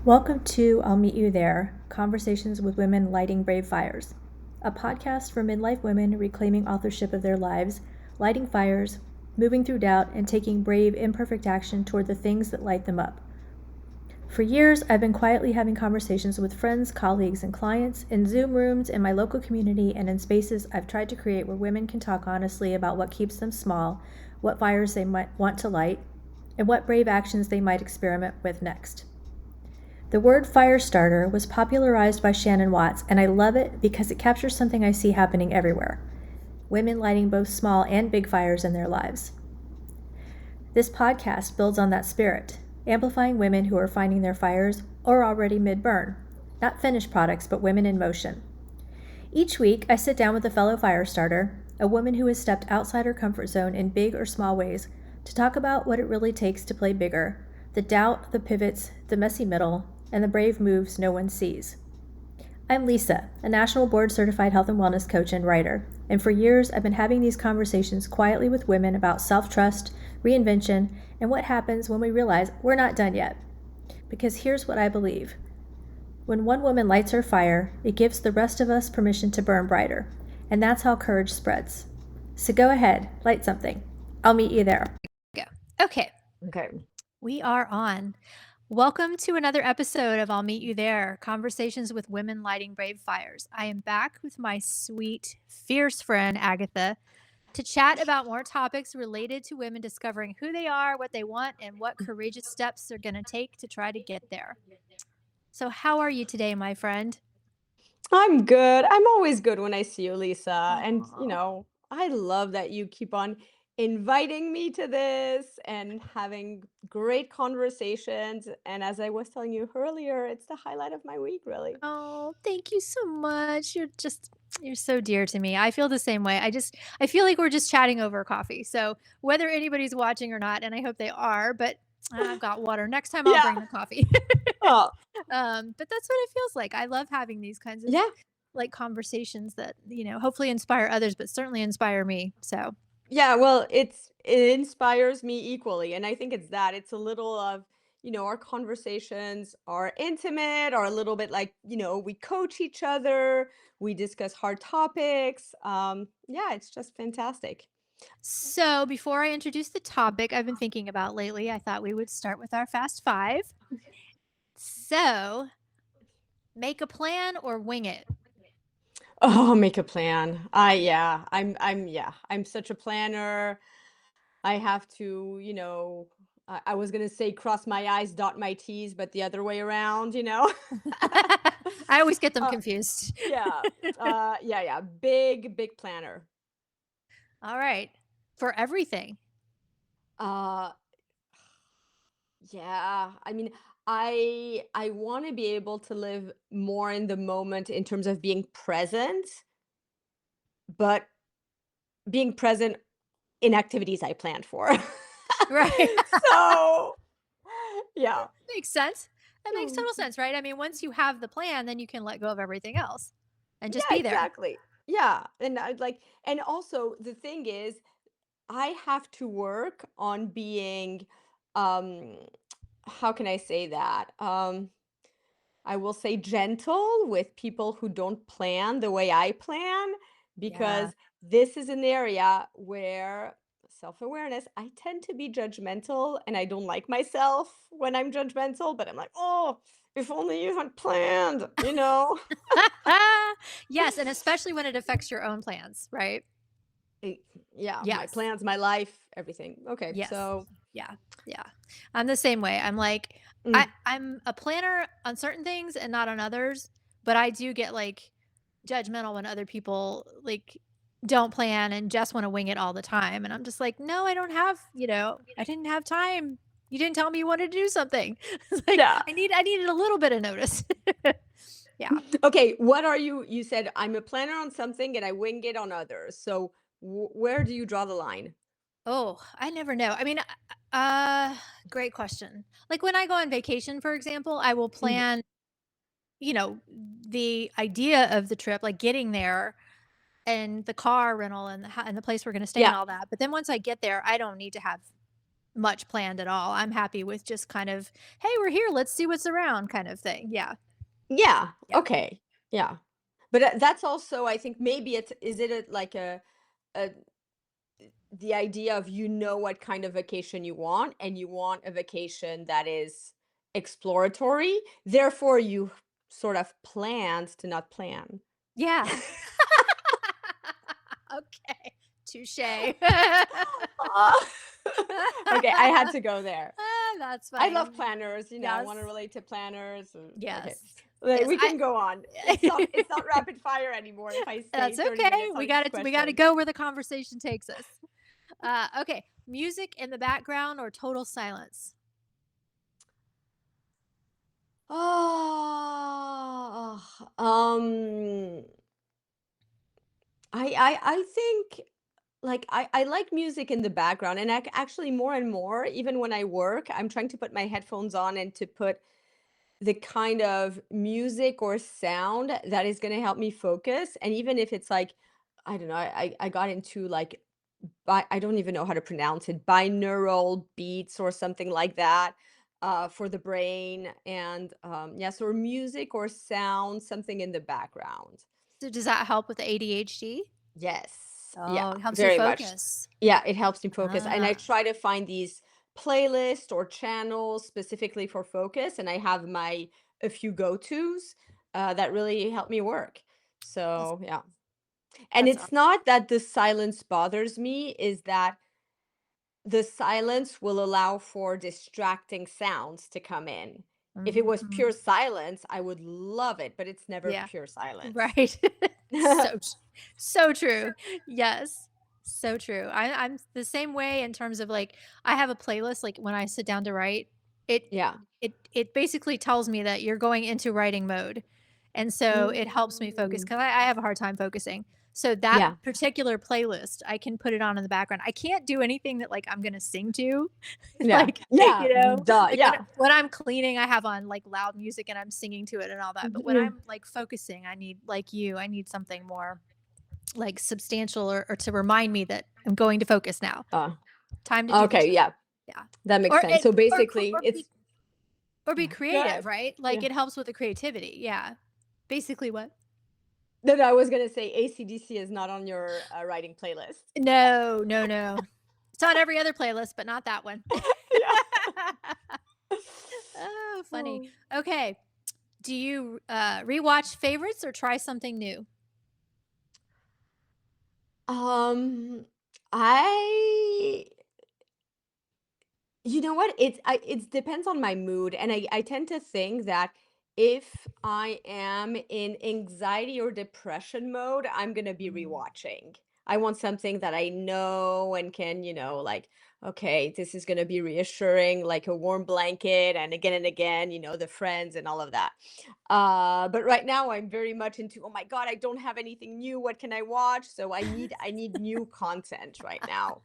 Welcome to I'll Meet You There Conversations with Women Lighting Brave Fires, a podcast for midlife women reclaiming authorship of their lives, lighting fires, moving through doubt, and taking brave, imperfect action toward the things that light them up. For years, I've been quietly having conversations with friends, colleagues, and clients in Zoom rooms, in my local community, and in spaces I've tried to create where women can talk honestly about what keeps them small, what fires they might want to light, and what brave actions they might experiment with next. The word fire starter was popularized by Shannon Watts, and I love it because it captures something I see happening everywhere: women lighting both small and big fires in their lives. This podcast builds on that spirit, amplifying women who are finding their fires or already mid-burn, not finished products, but women in motion. Each week, I sit down with a fellow fire starter, a woman who has stepped outside her comfort zone in big or small ways, to talk about what it really takes to play bigger, the doubt, the pivots, the messy middle, and the brave moves no one sees. I'm Lisa, a national board certified health and wellness coach and writer, and for years I've been having these conversations quietly with women about self-trust, reinvention, and what happens when we realize we're not done yet. Because here's what I believe. When one woman lights her fire, it gives the rest of us permission to burn brighter, and that's how courage spreads. So go ahead, light something. I'll meet you there. Go. Okay, Okay. we are on. Welcome to another episode of I'll Meet You There Conversations with Women Lighting Brave Fires. I am back with my sweet, fierce friend, Agatha, to chat about more topics related to women discovering who they are, what they want, and what courageous steps they're going to take to try to get there. So, how are you today, my friend? I'm good. I'm always good when I see you, Lisa. And, Aw. I love that you keep on inviting me to this and having great conversations. And as I was telling you earlier, it's the highlight of my week, really. Oh, thank you so much. You're so dear to me. I feel the same way. I feel like we're just chatting over coffee. So whether anybody's watching or not, and I hope they are, but I've got water. Next time I'll Yeah. bring the coffee. Oh, But that's what it feels like. I love having these kinds of yeah. like conversations that, hopefully inspire others, but certainly inspire me. So Yeah, well, it inspires me equally, and I think it's that. It's a little of, our conversations are intimate, are a little bit like, we coach each other, we discuss hard topics. Yeah, it's just fantastic. so before I introduce the topic I've been thinking about lately, I thought we would start with our fast five. So make a plan or wing it. Oh, make a plan. Yeah, I'm such a planner. I have to, I was gonna say cross my I's, dot my T's, but the other way around. I always get them Uh, confused. yeah, yeah. Big planner. All right. For everything. Uh, yeah. I mean, I want to be able to live more in the moment in terms of being present, but being present in activities I planned for. Right. So, yeah. Makes sense. That makes Mm, total sense, right? I mean, once you have the plan, then you can let go of everything else and just yeah, be there. exactly. Yeah, and and also the thing is, I have to work on being, um, how can I say that? I will say gentle with people who don't plan the way I plan, Yeah. because this is an area where self-awareness, I tend to be judgmental and I don't like myself when I'm judgmental, but I'm like, oh, if only you had planned. Yes, and especially when it affects your own plans, right? Eh, yeah, my Yes. plans, my life, everything. Okay, Yes. so Yeah. Yeah. I'm the same way. I'm like mm, I'm a planner on certain things and not on others, but I do get like judgmental when other people like don't plan and just want to wing it all the time. And I'm just like, no, I don't have, I didn't have time. You didn't tell me you wanted to do something. It's like yeah. I needed a little bit of notice. Yeah. Okay, what are you? You said I'm a planner on something and I wing it on others. So where do you draw the line? Oh, I never know. I mean, great question. Like when I go on vacation, for example, I will Mhm. plan, you know, the idea of the trip, like getting there and the car rental and and the place we're going to stay and Yeah. all that. But then once I get there, I don't need to have much planned at all. I'm happy with just kind of, hey, we're here, let's see what's around kind of thing. Yeah. Yeah. Yeah. Okay. Yeah. But that's also, I think maybe is it like a the idea of what kind of vacation you want, and you want a vacation that is exploratory. Therefore, you sort of planned to not plan. Yeah. Okay. Touche. Ah, okay, I had to go there. That's I funny. love planners, I Yes. want to relate to planners. Okay. Yes. We I can go on. It's not rapid fire anymore if I stay That's 30 okay. minutes on each We gotta question. go where the conversation takes us. Okay. Music in the background or total silence? Oh, I think, like, I like music in the background, and actually more and more, even when I work, I'm trying to put my headphones on and to put the kind of music or sound that is going to help me focus. And even if it's like, I don't know, I got into like, I don't even know how to pronounce it, binaural beats or something like that, for the brain. And yeah, so music or sound, something in the background. So does that help with the ADHD? Yes. Yeah, Oh, it helps you very much. focus. Yeah, it helps me focus. And I Ah, try to find these playlists or channels specifically for focus. And I have a few go-tos that really help me work. that's So yeah. And that's it's not that the silence bothers me, is that the silence will allow for distracting sounds to come in. If it was mhm. pure silence, I would love it, but it's never Yeah. pure silence. Right. So so true. Yes. So true. I'm the same way in terms of, like, I have a playlist, like, when I sit down to write, it Yeah. it basically tells me that you're going into writing mode, and so it helps me focus Mm. 'cause I have a hard time focusing. So that Yeah. particular playlist, I can put it on in the background. I can't do anything that, like, I'm gonna sing to, Yeah. like, Yeah. Duh. like, Yeah. when I'm cleaning, I have on, like, loud music and I'm singing to it and all that, but when Mhm. I'm, like, focusing, I need like you, I need something more, like, substantial or to remind me that I'm going to focus now. Uh, Time to do the okay. job. Yeah. Yeah. That makes Or sense. it So basically, it's, or be yeah. Go creative, ahead. right? Like, Yeah. it helps with the creativity, yeah. Basically what? No, no, I was gonna say AC/DC is not on your writing playlist. No, no, no. It's on every other playlist, but not that one. Yeah. Oh, funny. Oh. Okay. Do you, rewatch favorites or try something new? Um, I You know what? It depends on my mood, and I tend to think that if I am in anxiety or depression mode, I'm gonna be Mm. rewatching. I want something that I know and can, like, okay, this is gonna be reassuring, like a warm blanket, and again, the friends and all of that. But right now I'm very much into, oh my God, I don't have anything new. What can I watch? So I need new content right now.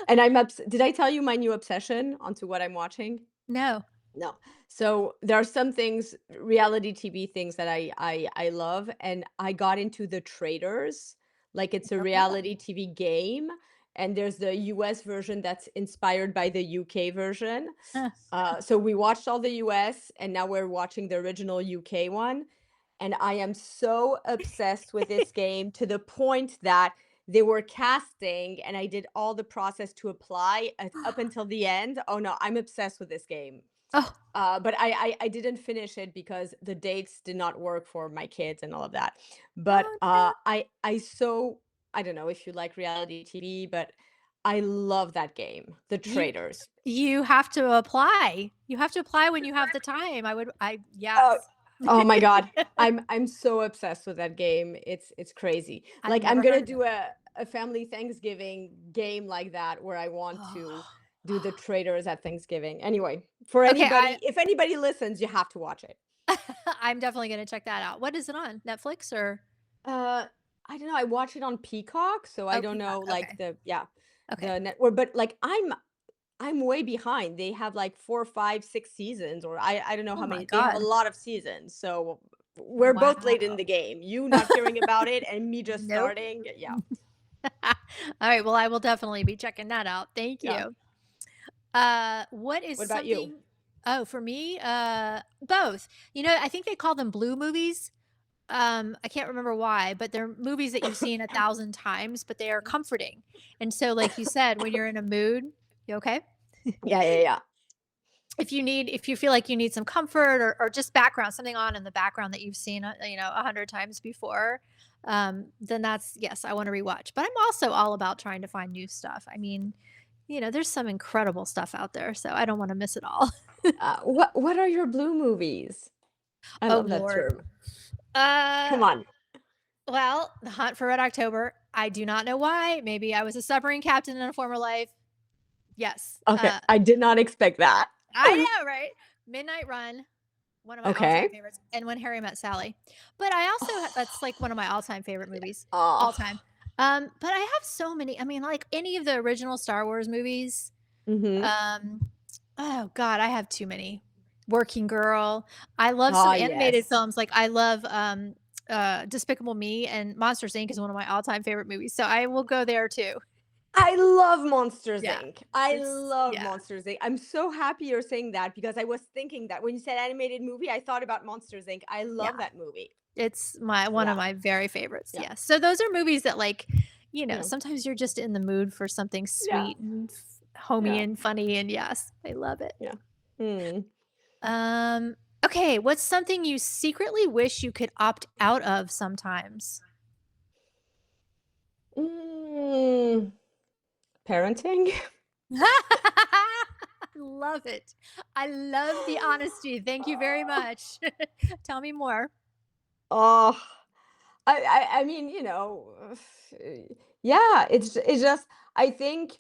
And did I tell you my new obsession onto what I'm watching? No. No. So there are some things, reality TV things that I love, and I got into The Traders. Like, it's a Oh. reality TV game, and there's the US version that's inspired by the UK version. Huh. So we watched all the US, and now we're watching the original UK one. And I am so obsessed with this game, to the point that they were casting, and I did all the process to apply up until the end. Oh no, I'm obsessed with this game. Oh. But I didn't finish it because the dates did not work for my kids and all of that. But Oh, no. I don't know if you like reality TV, but I love that game, The You Traders. you have to apply. You have to apply when you have the time. I Oh, yes. oh my God. I'm so obsessed with that game. It's crazy. I've Like, I'm never gonna heard of it. do a family Thanksgiving game like that, where I want to Oh. do the traders at Thanksgiving. Anyway, for Okay, anybody, if anybody listens, you have to watch it. I'm definitely gonna check that out. What is it on? Netflix or Uh I don't know. I watch it on Peacock, so I oh, don't know, Peacock. like, Okay. Okay. the network, but like, I'm way behind. They have like 4, 5, 6 seasons, or I don't know Oh how my many. They have a god. lot of seasons. So we're both late in Wow. the game. You not hearing about it and me just Nope. starting. Yeah. All right, well, I will definitely be checking that out. Thank Yeah. you. What is What about you? something Oh, for me, both. I think they call them blue movies. I can't remember why, but they're movies that you've seen 1,000 times, but they are comforting. And so, like you said, when you're in a mood, you okay? Yeah, yeah, yeah. If you feel like you need some comfort or just background, something on in the background that you've seen, 100 times before, then that's yes, I want to rewatch. But I'm also all about trying to find new stuff. I mean, there's some incredible stuff out there, so I don't want to miss it all. What are your blue movies? I Oh love that Lord. term. Uh, Come on. well, The Hunt for Red October. I do not know why. Maybe I was a submarine captain in a former life. Yes. Okay, I did not expect that. I know, right? Midnight Run, one of my all-time Okay. favorites, and When Harry Met Sally. But I also that's like one of my all-time favorite movies, Oh. all time. But I have so many. I mean, like any of the original Star Wars movies. Mhm. Um, oh God, I have too many. Working Girl. I love some Ah, animated yes. films. Like I love Despicable Me, and Monsters Inc. is one of my all-time favorite movies. So I will go there too. I love Monsters Yeah. Inc. I It's love yeah. Monsters Inc. I'm so happy you're saying that because I was thinking that when you said animated movie, I thought about Monsters Inc. I love Yeah. that movie. It's my one of Yeah, my very favorites, yeah, yes. So those are movies that, like, yeah, sometimes you're just in the mood for something yeah, sweet and homey yeah, and funny, and yes, I love it. yeah. Hmm. Um, okay, what's something you secretly wish you could opt out of sometimes? Mm, parenting. Love it. I love the honesty. Thank you very much. Tell me more. Oh, I mean, yeah, it's just I think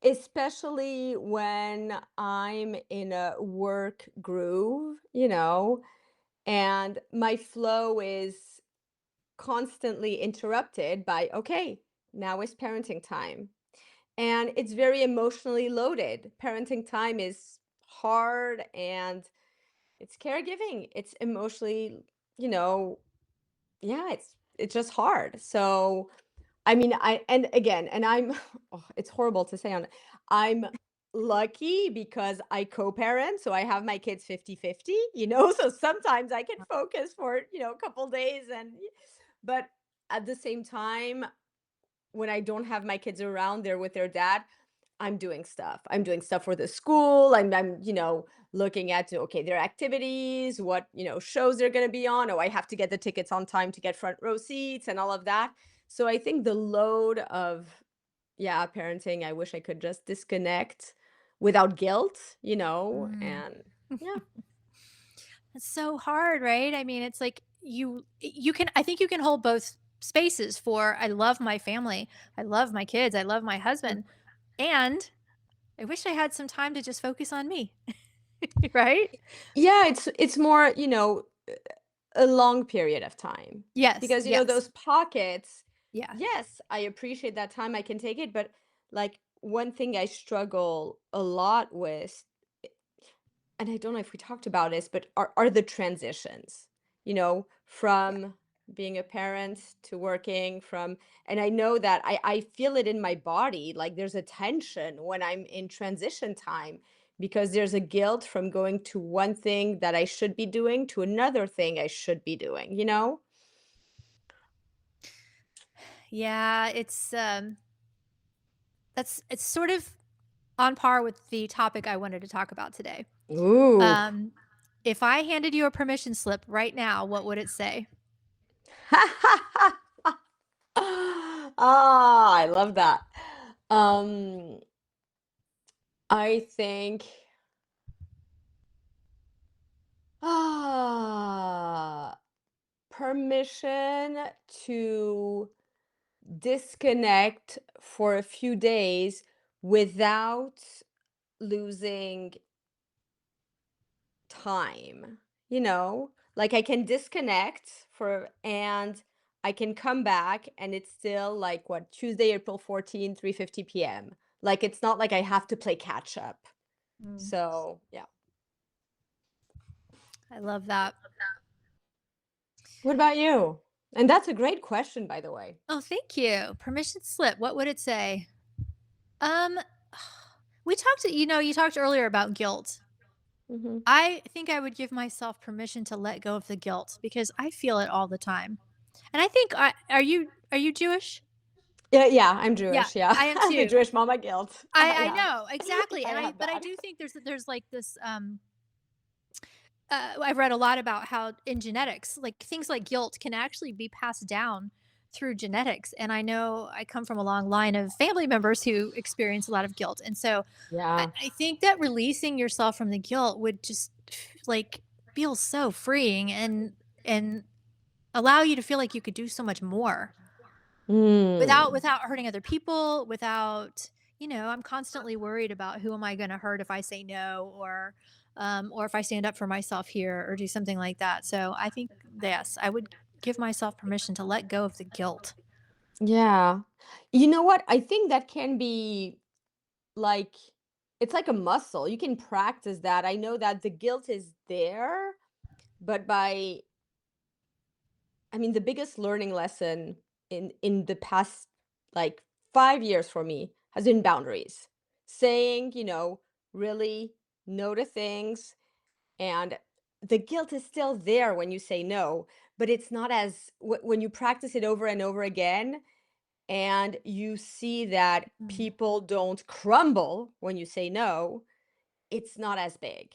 especially when I'm in a work groove, and my flow is constantly interrupted by, okay, now is parenting time. And it's very emotionally loaded. Parenting time is hard and it's caregiving. It's emotionally, you know, yeah, it's just hard. So I mean, and again, and I'm oh, it's horrible to say on it. I'm lucky because I co-parent, so I have my kids 50-50, so sometimes I can focus for, a couple days but at the same time, when I don't have my kids around, they're with their dad, I'm doing stuff. I'm doing stuff for the school. I'm looking at okay, their activities, what, shows they're going to be on. Oh, I have to get the tickets on time to get front row seats and all of that. So I think the load of yeah, parenting, I wish I could just disconnect without guilt, Mm. and yeah. It's so hard, right? I mean, it's like you can I think you can hold both spaces for I love my family, I love my kids, I love my Mm. husband, and I wish I had some time to just focus on me. Right? Yeah, it's more, a long period of time. Yes, Because, yes. those pockets, Yeah. yes, I appreciate that time I can take it, but like one thing I struggle a lot with, and I don't know if we talked about this, but are the transitions, Yeah. from being a parent to working and I know that I feel it in my body, like there's a tension when I'm in transition time because there's a guilt from going to one thing that I should be doing to another thing I should be doing. Yeah, it's sort of on par with the topic I wanted to talk about today. Ooh. Um, if I handed you a permission slip right now, what would it say? Ah, I love that. Um, I think ah permission to disconnect for a few days without losing time, like I can disconnect and I can come back and it's still like what Tuesday, April 14, 3:50 p.m. Like it's not like I have to play catch up. Mm, So, yeah. I love that. What about you? And that's a great question, by the way. Oh, thank you. Permission slip. What would it say? Um, We talked you talked earlier about guilt. Hmm. I think I would give myself permission to let go of the guilt because I feel it all the time. And I think are you Jewish? Yeah, yeah, I'm Yeah, Jewish. Yeah, I am the too. Jewish mama guilt. I Yeah, know, exactly, I and have I that. do think there's like this, I've read a lot about how in genetics, like, things like guilt can actually be passed down through genetics, and I know I come from a long line of family members who experience a lot of guilt, and so Yeah. I think that releasing yourself from the guilt would just, like, feel so freeing and allow you to feel like you could do so much more. Mm. Without hurting other people, without I'm constantly worried about who am I gonna hurt if I say no or if I stand up for myself here or do something like that. So I think, yes, I would give myself permission to let go of the guilt. Yeah. You know what? I think that can be like, it's like a muscle. You can practice that. I know that the guilt is there, but I mean, the biggest learning lesson in the past like 5 years for me has been boundaries. Saying, really no to things, and the guilt is still there when you say no, but it's not as when you practice it over and over again, and you see that Mm, people don't crumble when you say no, it's not as big,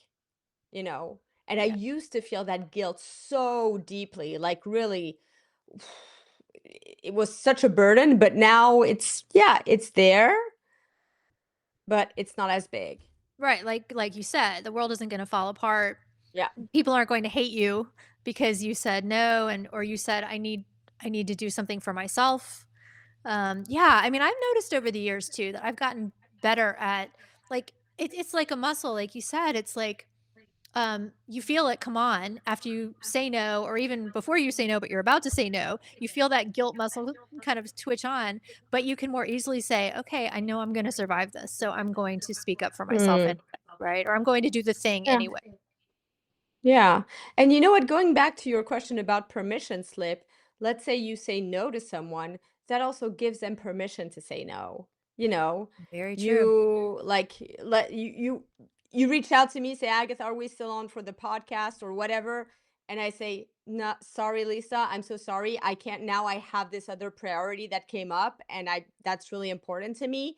you know? And I yeah. used to feel that guilt so deeply, like really, it was such a burden, but now yeah, it's there, but it's not as big. Right, like you said, the world isn't gonna fall apart. Yeah. People aren't going to hate you because you said no and or you said I need to do something for myself. Yeah, I mean, I've noticed over the years too that I've gotten better at like it's like a muscle, like you said. It's like you feel it come on after you say no, or even before you say no, but you're about to say no. You feel that guilt muscle kind of twitch on, but you can more easily say, "Okay, I know I'm going to survive this, so I'm going to speak up for myself Mm. anyway, right? Or I'm going to do the thing Yeah. anyway." Yeah. And you know what? Going back to your question about permission slip, let's say you say no to someone, that also gives them permission to say no. You know, Very true. you like let you reach out to me, say, Agatha, are we still on for the podcast or whatever? And I say, no, sorry, Lisa, I'm so sorry. I can't now. I have this other priority that came up and I that's really important to me.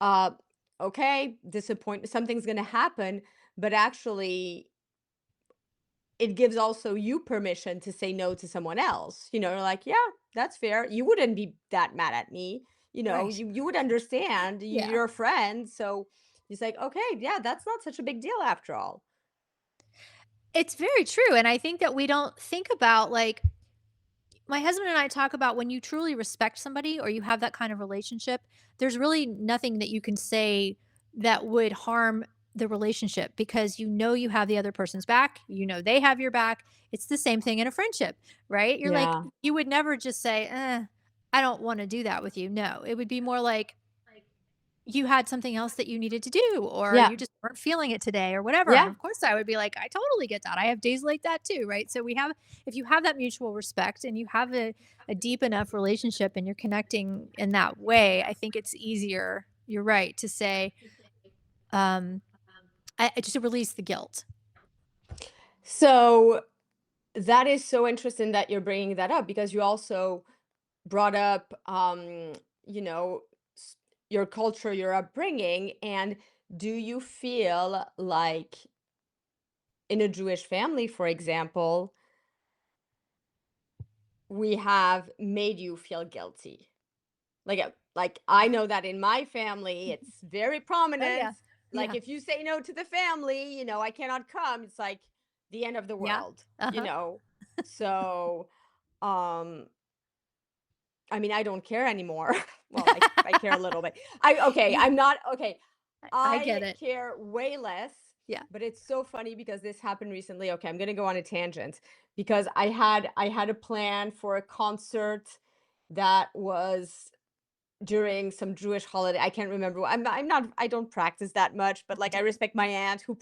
Uh okay, disappointment, something's gonna happen, but actually it gives also you permission to say no to someone else. You're like, yeah, that's fair. You wouldn't be that mad at me. Right. You would understand. Yeah. You're a friend. So he's like, okay, yeah, that's not such a big deal after all. It's very true. And I think that we don't think about like my husband and I talk about when you truly respect somebody or you have that kind of relationship, there's really nothing that you can say that would harm the relationship because you have the other person's back, they have your back. It's the same thing in a friendship, right? You're like, Yeah. you would never just say, I don't want to do that with you. No, it would be more like, you had something else that you needed to do or Yeah. you just weren't feeling it today or whatever, and Yeah. of course I would be like, I totally get that. I have days like that too, right? So we have if you have that mutual respect and you have a deep enough relationship and you're connecting in that way, I think it's easier, you're right, to say, um, just to release the guilt. So that is so interesting that you're bringing that up because you also brought up, you know, s- your culture, your upbringing. And do you feel like in a Jewish family, for example, we have made you feel guilty? Like I know that in my family, it's very Oh, prominent. yeah. Like Yeah. if you say no to the family, I cannot come. It's like the end of the Yeah. world, you Uh-huh. know. So, um, I mean, I don't care anymore. Well, I care a little bit. Yeah. I'm not okay. I get I it. care way less, Yeah. but it's so funny because this happened recently. Okay, I'm gonna go on a tangent because I had a plan for a concert that was during some Jewish holiday. I can't remember. I don't practice that much, but like I respect my aunt who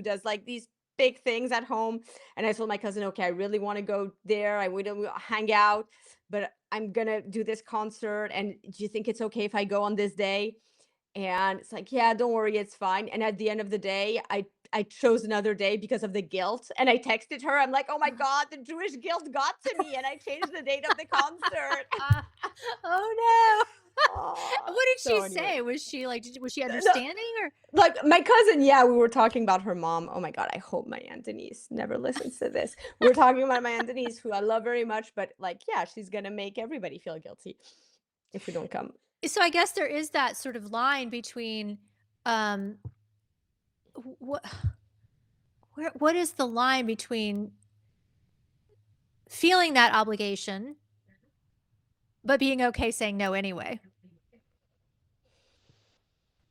does like these big things at home. And I told my cousin, okay, I really want to go there. I would hang out, but I'm gonna do this concert. And do you think it's okay if I go on this day? And it's like, "Yeah, don't worry, it's fine." And at the end of the day, I chose another day because of the guilt, and I texted her. I'm like, "Oh my god, the Jewish guilt got to me, and I changed the date of the concert." Oh no. Oh, What did she so anyway. say? Was she like, was she No, understanding or? like my cousin, yeah, we were talking about her mom. Oh my god, I hope my Aunt Denise never listens to this. We were talking about my Aunt Denise, who I love very much, but like, yeah, she's gonna make everybody feel guilty if we don't come. So I guess there is that sort of line between, um, what, what is the line between feeling that obligation, but being okay saying no anyway?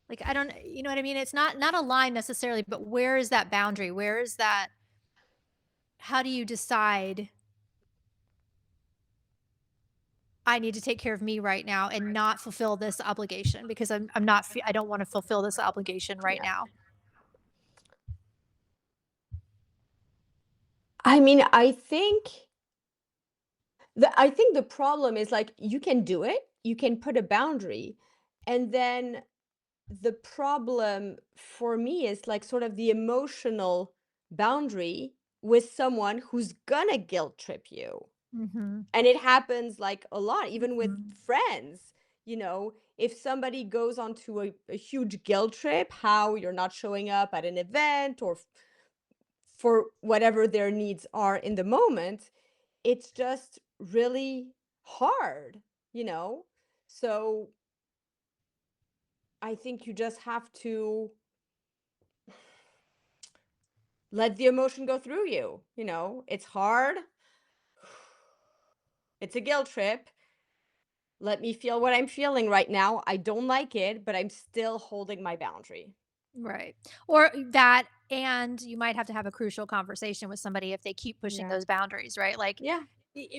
Like, I don't, you know what I mean? It's not a line necessarily, but where is that boundary? Where is that? How do you decide I need to take care of me right now and not fulfill this obligation because I'm not I don't want to fulfill this obligation right Yeah. now. I mean, I think the problem is like you can do it, you can put a boundary, and then the problem for me is like sort of the emotional boundary with someone who's gonna guilt trip you. Mhm. And it happens like a lot, even with Mhm. friends. If somebody goes onto a huge guilt trip, how you're not showing up at an event or for whatever their needs are in the moment, it's just really hard, you know? So I think you just have to let the emotion go through you. It's hard. It's a guilt trip. Let me feel what I'm feeling right now. I don't like it, but I'm still holding my boundary. Right. Or that, and you might have to have a crucial conversation with somebody if they keep pushing Yeah. those boundaries, right? Like, Yeah.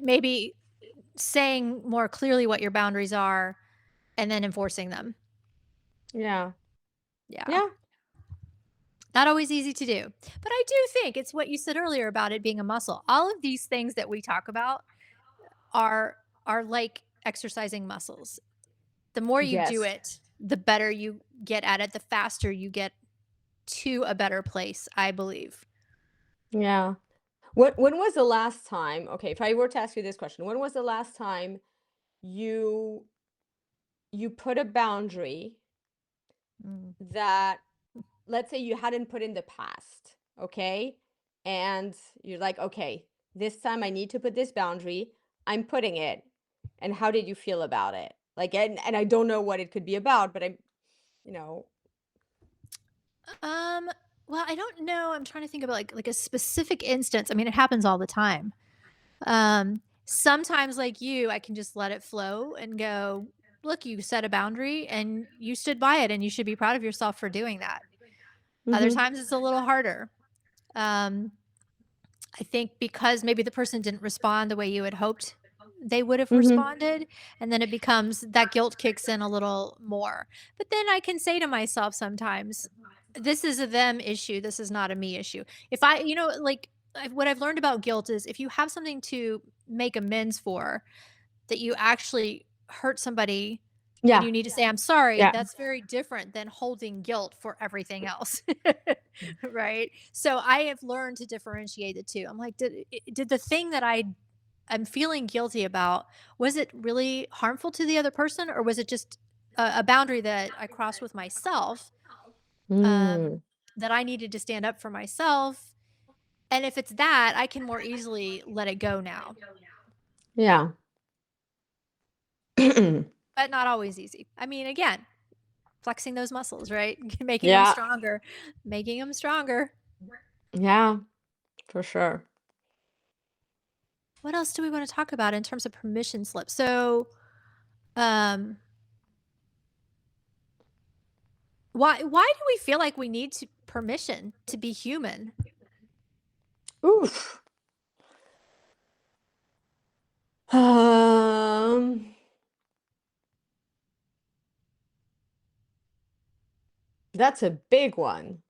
maybe saying more clearly what your boundaries are and then enforcing them. Yeah. Yeah. Yeah. Not always easy to do. But I do think it's what you said earlier about it being a muscle. All of these things that we talk about are are like exercising muscles. The more you do Yes. it, the better you get at it, the faster you get to a better place, I believe. Yeah. When was the last time, okay, if I were to ask you this question, when was the last time you you put a boundary Mm. that, let's say, you hadn't put in the past, okay? And you're like, okay, this time I need to put this boundary. I'm putting it. And how did you feel about it? Like, and I don't know what it could be about, but you know, Um, well, I don't know. I'm trying to think about like a specific instance. I mean, it happens all the time. Sometimes like you, I can just let it flow and go, look, you set a boundary and you stood by it and you should be proud of yourself for doing that. Other mm-hmm, times it's a little harder. Um, I think because maybe the person didn't respond the way you had hoped they would have mm-hmm, responded, and then it becomes that guilt kicks in a little more. But then I can say to myself sometimes, this is a them issue, this is not a me issue. If I, like what I've learned about guilt is if you have something to make amends for, that you actually hurt somebody and yeah, you need to say, "I'm sorry," yeah, that's very different than holding guilt for everything else. Right? So I have learned to differentiate the 2. I'm like, did the thing that I'm feeling guilty about, was it really harmful to the other person, or was it just a boundary that I crossed with myself, um, mm, that I needed to stand up for myself? And if it's that, I can more easily let it go now. yeah. But not always easy. I mean, again, flexing those muscles, right? Making them Yeah, stronger, making them stronger. yeah, for sure. What else do we want to talk about in terms of permission slips? So, um, why do we feel like we need permission to be human? Oof. Um, that's a big one.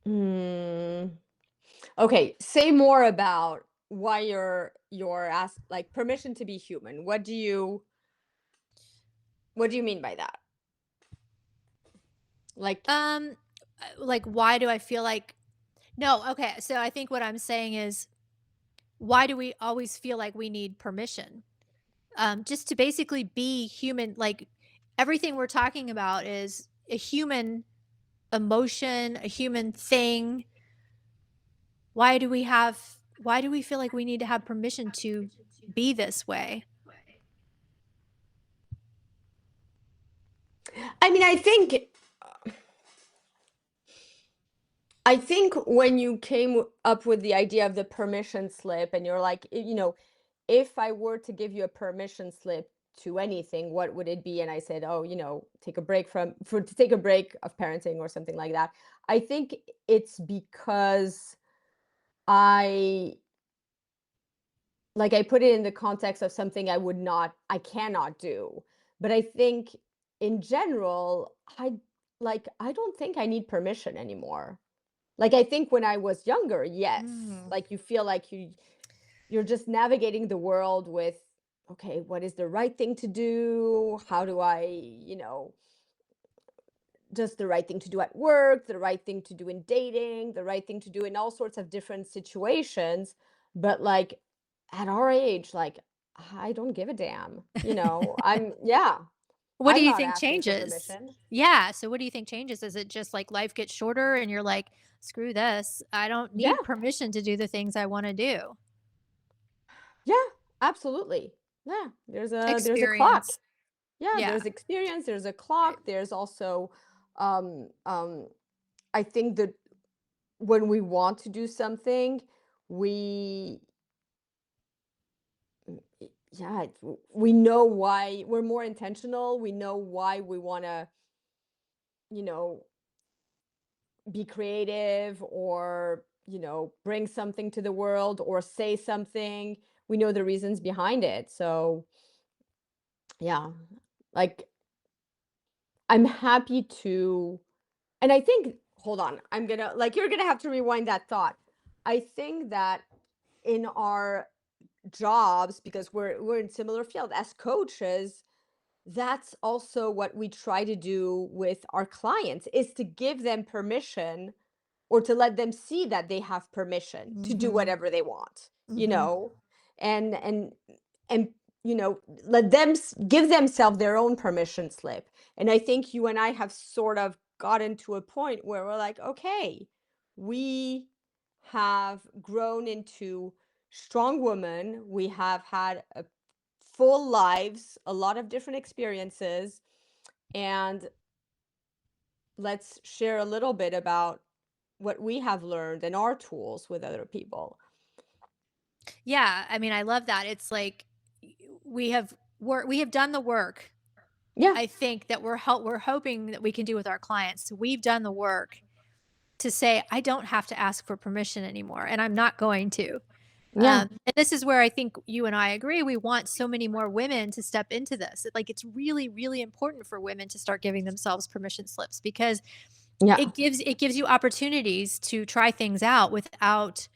Mm. Okay, say more about. why you're asked like permission to be human. What do you mean by that? Like, Um, like, why do I feel like no, okay, so I think what I'm saying is, why do we always feel like we need permission? Just to basically be human, like, everything we're talking about is a human emotion, a human thing. Why do we feel like we need to have permission to be this way? I mean, I think when you came up with the idea of the permission slip and you're like, if I were to give you a permission slip to anything, what would it be? And I said, oh, to take a break of parenting or something like that. I think it's because I I put it in the context of something I cannot do. But I think in general, I don't think I need permission anymore. Like, I think when I was younger, yes. Mm. Like, you feel like you're just navigating the world with, okay, what is the right thing to do? How do I, just the right thing to do at work, the right thing to do in dating, the right thing to do in all sorts of different situations. But like at our age, like I don't give a damn. Yeah, What do I'm you not think asking for changes? permission. Yeah, so what do you think changes? Is it just, like, life gets shorter and you're like, "Screw this. I don't Yeah, need permission to do the things I wanna do." yeah, absolutely. Yeah, there's a clock. Experience. Yeah, Yeah. there's experience, there's a Right. clock, there's also um I think that when we want to do something, we yeah, we know why we're more intentional. We know why we want to, you know, be creative or, bring something to the world or say something. We know the reasons behind it. So, yeah, like I'm happy to, and I think, hold on, you're going to have to rewind that thought. I think that in our jobs, because we're in similar field as coaches, that's also what we try to do with our clients is to give them permission or to let them see that they have permission to do Mhm. whatever they want, Mhm. and and let them give themselves their own permission slip. And I think you and I have sort of gotten to a point where we're like, okay, we have grown into strong women. We have had a full lives, a lot of different experiences, and let's share a little bit about what we have learned and our tools with other people. Yeah, I mean, I love that. It's like we have done the work. Yeah, I think that we're hoping that we can do with our clients. We've done the work to say, "I don't have to ask for permission anymore, and I'm not going to." yeah, And this is where I think you and I agree. We want so many more women to step into this. Like, it's really, really important for women to start giving themselves permission slips because yeah, it gives you opportunities to try things out without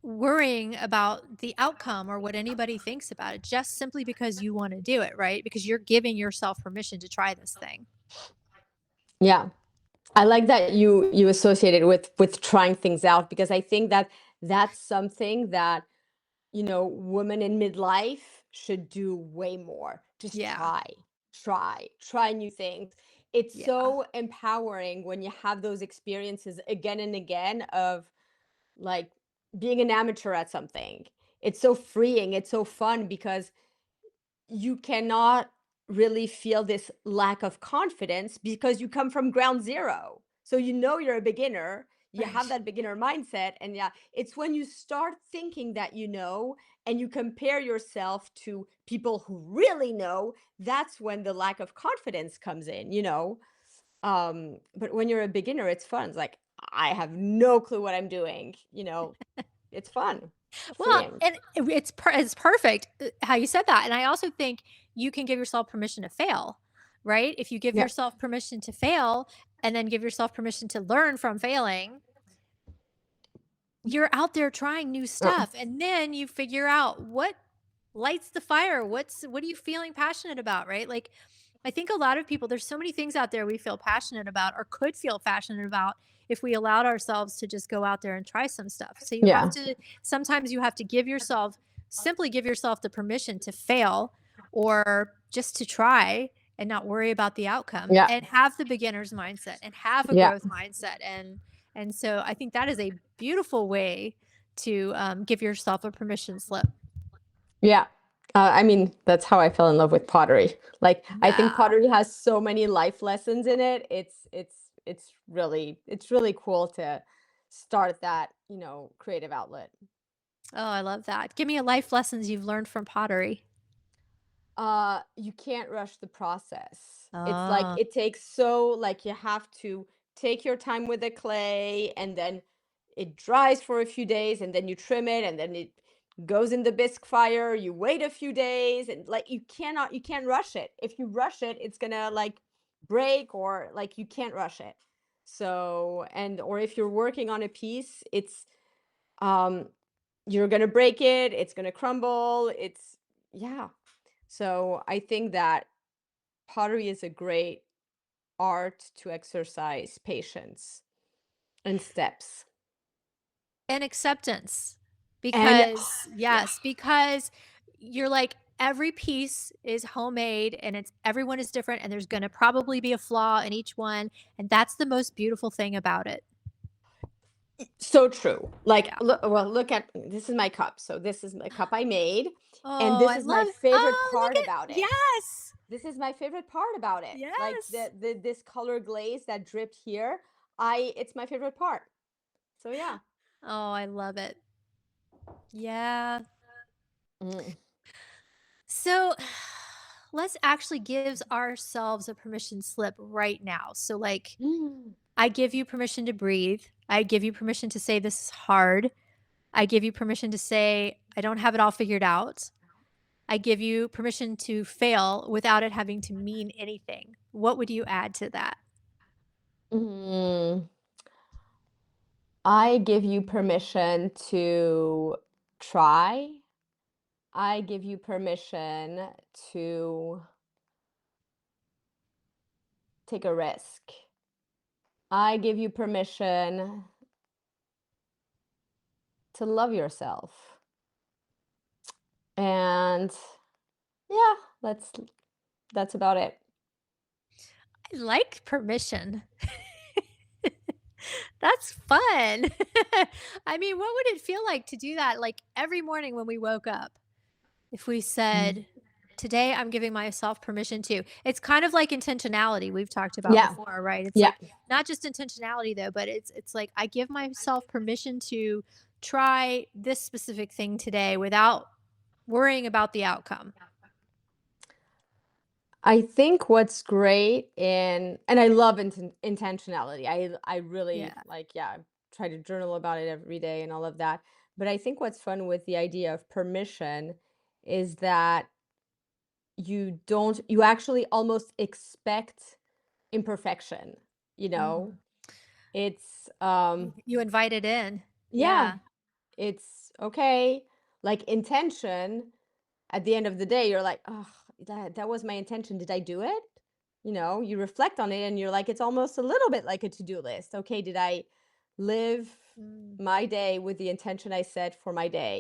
worrying about the outcome or what anybody thinks about it, just simply because you want to do it, right? Because you're giving yourself permission to try this thing. yeah. I like that you associate it with trying things out, because I think that that's something that women in midlife should do way more. Just Yeah. try new things. It's Yeah. so empowering when you have those experiences again and again of like being an amateur at something. It's so freeing, it's so fun, because you cannot really feel this lack of confidence because you come from ground zero. So you're a beginner, you have Right. that beginner mindset. And yeah, it's when you start thinking that and you compare yourself to people who really know, that's when the lack of confidence comes in. But when you're a beginner, it's fun. It's like, I have no clue what I'm doing. It's fun, Well, freeing. and it's perfect, how you said that, and I also think you can give yourself permission to fail, right? If you give Yeah. yourself permission to fail and then give yourself permission to learn from failing, you're out there trying new Uh, stuff, and then you figure out what lights the fire. What are you feeling passionate about, right? Like, I think a lot of people, there's so many things out there we feel passionate about or could feel passionate about if we allowed ourselves to just go out there and try some stuff. So you have yeah. to, sometimes you have to give yourself, simply give yourself the permission to fail or just to try and not worry about the outcome Yeah. and have the beginner's mindset and have a Yeah. growth mindset. And so I think that is a beautiful way to give yourself a permission slip. Yeah. I mean, that's how I fell in love with pottery. Like, I think Yeah. pottery has so many life lessons in it. It's really cool to start that, creative outlet. Oh, I love that. Give me a life lessons you've learned from pottery. You can't rush the process. It's like Oh, it takes so like you have to take your time with the clay, and then it dries for a few days, and then you trim it, and then it goes in the bisque fire. You wait a few days, and like you can't rush it. If you rush it, it's gonna like break, or like you can't rush it. So, and or if you're working on a piece, it's um you're gonna break it, it's gonna crumble, yeah. So I think that pottery is a great art to exercise patience and steps. and acceptance. And Because, yeah. yes, because you're like, every piece is homemade and it's everyone is different and there's going to probably be a flaw in each one. And that's the most beautiful thing about it. So true. Like, Yeah. look at this is my cup. So this is the cup I made, and Oh, this I is my love, favorite oh, part look at, about it. yes. This is my favorite part about it. Like Yes. this color glaze that dripped here. It's my favorite part. So yeah. Oh, I love it. Yeah. Mm. So let's actually give ourselves a permission slip right now. So, like, Mm. I give you permission to breathe. I give you permission to say this is hard. I give you permission to say I don't have it all figured out. I give you permission to fail without it having to mean anything. What would you add to that? Mm. I give you permission to try. I give you permission to take a risk. I give you permission to love yourself. And yeah, that's about it. I like permission. That's fun. I mean, what would it feel like to do that like every morning when we woke up? If we Mm. said, "Today I'm giving myself permission to." It's kind of like intentionality we've talked about Yeah. before, right? It's Yeah. like not just intentionality though, but it's like I give myself permission to try this specific thing today without worrying about the outcome. I think what's great and I love intentionality. I really Yeah. like, yeah, I try to journal about it every day and all of that. But I think what's fun with the idea of permission is that you actually almost expect imperfection, you know? Mm. It's You invite it in. yeah, Yeah. it's okay. Like intention, at the end of the day, you're like, oh, that was my intention. Did I do it? You reflect on it and you're like, it's almost a little bit like a to-do list. Okay, did I live Mm. my day with the intention I set for my day?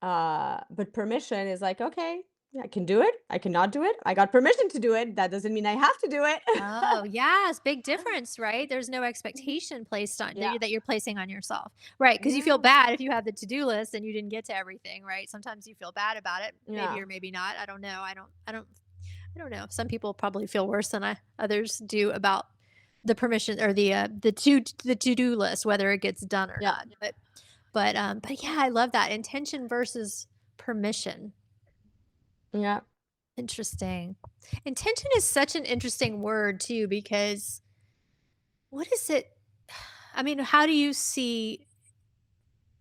But permission is like, okay, yeah, I can do it. I cannot do it. I got permission to do it. That doesn't mean I have to do it. Oh, yes, big difference, right? There's no expectation placed on Yeah. that you're placing on yourself. Right? Because you feel Yeah. bad if you have the to-do list and you didn't get to everything, right? Sometimes you feel bad about it, maybe Yeah. or maybe not. I don't know. I don't know. Some people probably feel worse than others do about the permission or the to-do list, whether it gets done or Yeah. not. But yeah, I love that intention versus permission. Yeah. Interesting. Intention is such an interesting word too, because what is it? I mean, how do you see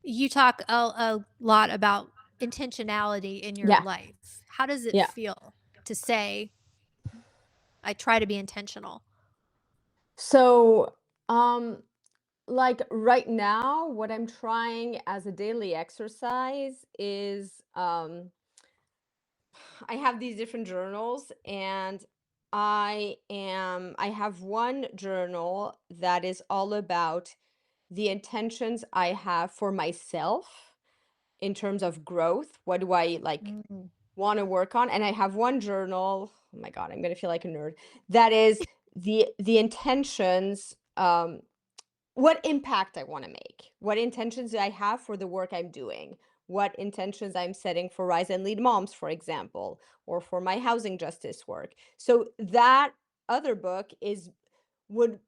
you talk a lot about intentionality in your Yeah. life. How does it Yeah. feel to say, I try to be intentional? So, um, like right now, what I'm trying as a daily exercise is I have these different journals, and I have one journal that is all about the intentions I have for myself in terms of growth. What do I like Mm. want to work on? And I have one journal, oh my God, I'm gonna feel like a nerd. That is the intentions, what impact I want to make, what intentions do I have for the work I'm doing, what intentions I'm setting for Rise and Lead Moms, for example, or for my housing justice work. So that other book is would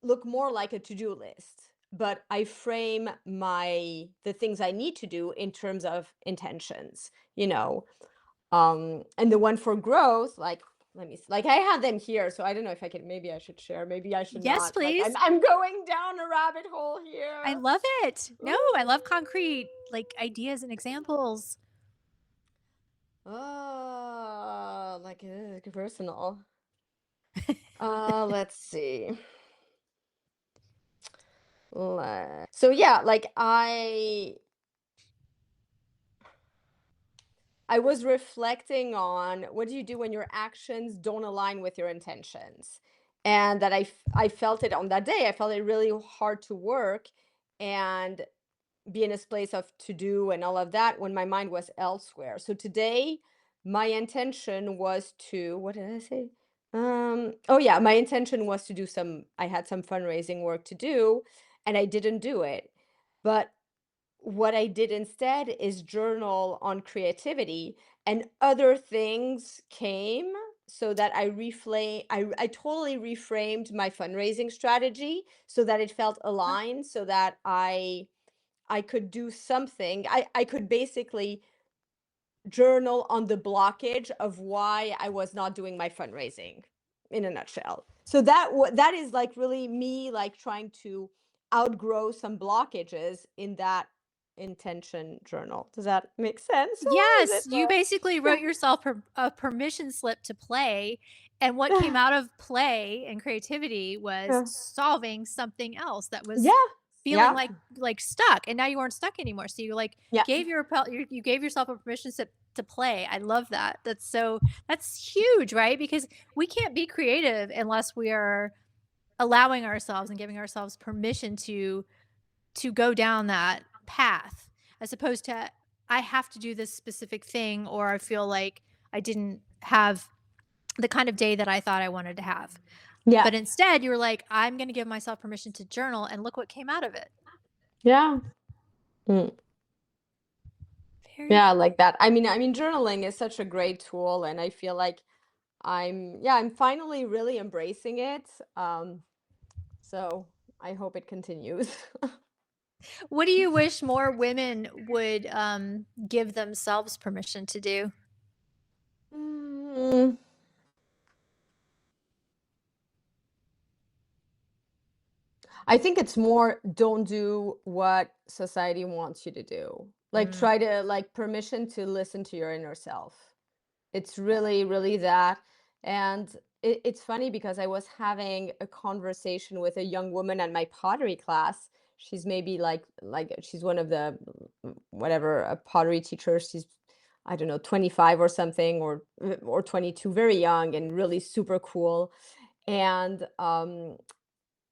look more like a to-do list, but I frame the things I need to do in terms of intentions, you know. And the one for growth, like, let me like, I had them here, so I don't know if I can, maybe I should share, maybe I should Yes, not. Like, please. I'm going down a rabbit hole I here. love it. No, I love Ooh. concrete like ideas and examples. Oh, like, personal. Let's see. So yeah, like I was reflecting on what do you do when your actions don't align with your intentions? And that I felt it on that day. I felt it really hard to work and be in this place of to do and all of that when my mind was elsewhere. So today, my intention was to, what did I say? Oh yeah, my intention was to do I had some fundraising work to do, and I didn't do it. But what I did instead is journal on creativity, and other things came, so that I totally reframed my fundraising strategy so that it felt Oh, aligned, so that I could do something. I could basically journal on the blockage of why I was not doing my fundraising, in a nutshell. So that is like really me, like trying to outgrow some blockages in that intention journal. Does that make sense, or is yes, it you basically wrote yourself a permission slip to play, and what came out of play and creativity was yeah, solving something else that was yeah, feeling yeah, like stuck, and now you weren't stuck anymore. So you like yeah, gave you gave yourself a permission slip to play. I love that. That's huge, right? Because we can't be creative unless we are allowing ourselves and giving ourselves permission to go down that path, as opposed to I have to do this specific thing, or I feel like I didn't have the kind of day that I thought I wanted to have. yeah, But instead, you were like, I'm going to give myself permission to journal, and look what came out of it. yeah. Mm. Very Yeah, cool. like that. I mean, journaling is such a great tool, and I feel like I'm finally really embracing it. So I hope it continues. What do you wish more women would give themselves permission to do? Mm, I think it's more, don't do what society wants you to do. Like, Mm. try to, like, permission to listen to your inner self. It's really, really that. And it's funny because I was having a conversation with a young woman at my pottery class. She's maybe like she's one of the whatever, pottery teachers. She's, I don't know, 25 or something, or 22, very young and really super cool. And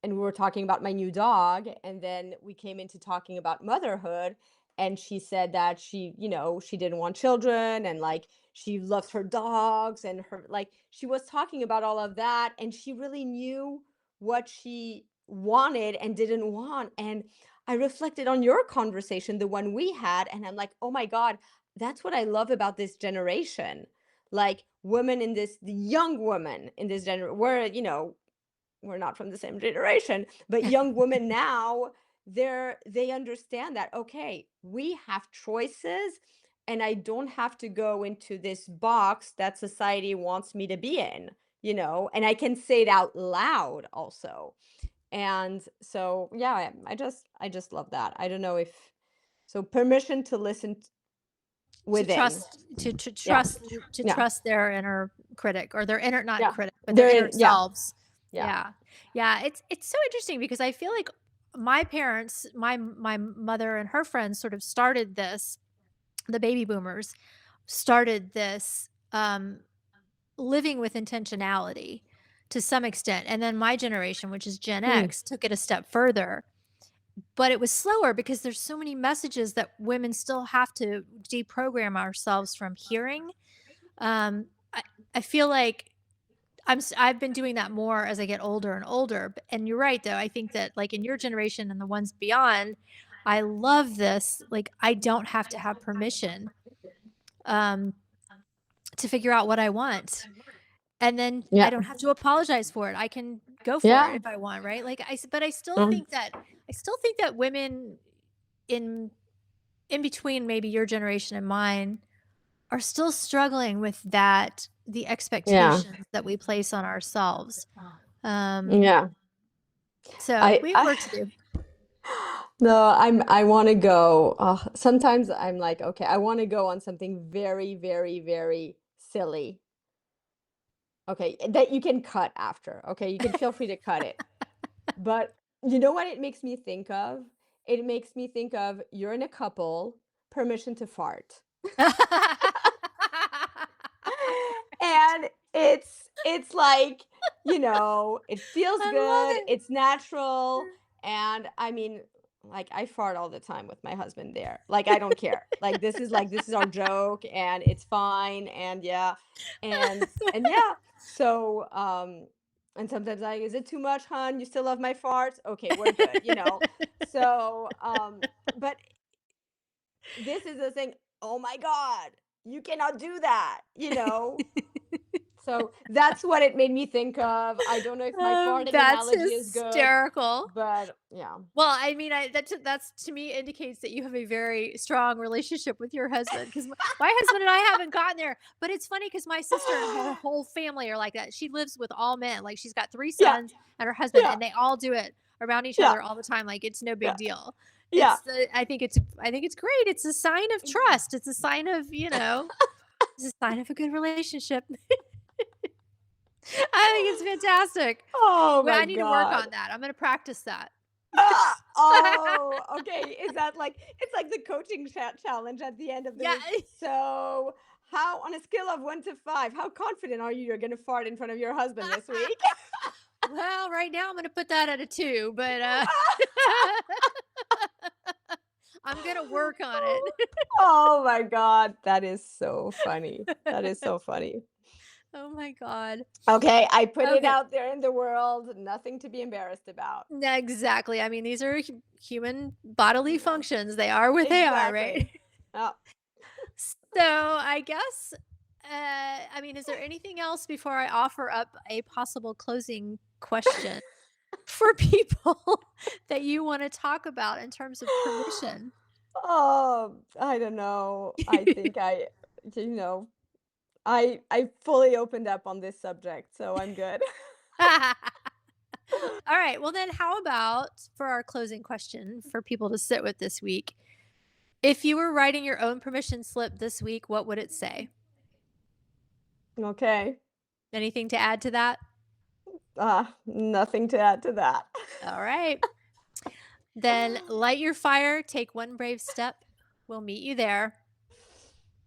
we were talking about my new dog, and then we came into talking about motherhood, and she said that she didn't want children, and like she loves her dogs, and her, like, she was talking about all of that, and she really knew what she wanted and didn't want. And I reflected on your conversation, the one we had, and I'm like, oh my God, that's what I love about this generation. Like, women in this the young women in this generation, where we're not from the same generation, but young women now, they understand that, okay, we have choices, and I don't have to go into this box that society wants me to be in, and I can say it out loud also. And so, yeah, I just love that. I don't know if, so permission to listen To within. trust, Yeah, to yeah, trust their inner critic, or their inner, not yeah, critic, but their they're inner in, yeah, selves. yeah, Yeah. Yeah, it's so interesting because I feel like my parents, my mother and her friends sort of started this, the baby boomers started this, living with intentionality to some extent. And then my generation, which is Gen Hmm. X, took it a step further. But it was slower because there's so many messages that women still have to deprogram ourselves from hearing. Um, I, I feel like I've been doing that more as I get older and older. And you're right, though. I think that like in your generation and the ones beyond, I love this. Like I don't have to have permission um, to figure out what I want. And then I Yeah. don't have to apologize for it. I can go for it Yeah. if I want, right? Like but Um, I still think that women in in between maybe your generation and mine are still struggling with that, the yeah. expectations that we place on ourselves. Um, Yeah. so I, we have I work to do. no, I want to go. Sometimes I'm like, okay, I want to go on something very, very, very silly. Okay, that you can cut after. Okay, you can feel free to cut it. But you know what it makes me think of? It makes me think of you're in a couple, permission to fart. And it's like, it feels I love good, it. it's natural, and I mean, like I fart all the time with my husband there. Like I don't care. This is our joke and it's fine and yeah. And yeah. So and sometimes is it too much, hon? You still love my farts? Okay, we're good. So but this is the thing. Oh my God, you cannot do that. So that's what it made me think of. I don't know if my farting That's analogy is good, hysterical. but yeah. Well, I mean, that's to me indicates that you have a very strong relationship with your husband because my husband and I haven't gotten there. But it's funny because my sister and her whole family are like that. She lives with all men. Like she's got three Yeah, sons and her husband, yeah, and they all do it around each yeah, other all the time. Like it's no yeah, big deal. yeah. I think it's great. It's a sign of trust. It's a sign of it's a sign of a good relationship. I think it's fantastic. Oh Well, my I need to work God. on that. I'm going to practice that. Oh, okay. Is that like it's like the coaching challenge at the end of the Yeah. week? So, how on a scale of 1 to 5, how confident are you're gonna fart in front of your husband this week? Well, right now I'm gonna put that at a 2, but, I'm gonna work on it. Oh my God, that is so funny. That is so funny. Oh my god. Okay, I put it Okay. out there in the world, nothing to be embarrassed about. Yeah, exactly. I mean, these are human bodily Yeah, functions. They are what they are, right? exactly. Oh. So, I guess, I mean, is there anything else before I offer up a possible closing question for people that you wanna talk about in terms of permission? Oh, I don't know. I think you know, I fully opened up on this subject, so I'm good. All right. Well, then, how about for our closing question for people to sit with this week? If you were writing your own permission slip this week, what would it say? Okay. Anything to add to that? Nothing to add to that. All right. Then light your fire, take one brave step. We'll meet you there.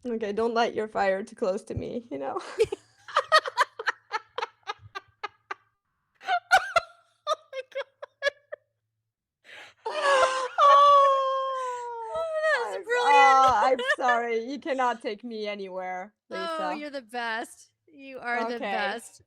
Okay, don't light your fire too close to me. Oh, that's brilliant. I'm sorry. You cannot take me anywhere, Oh, Lisa. you're the best. You are the Okay. best.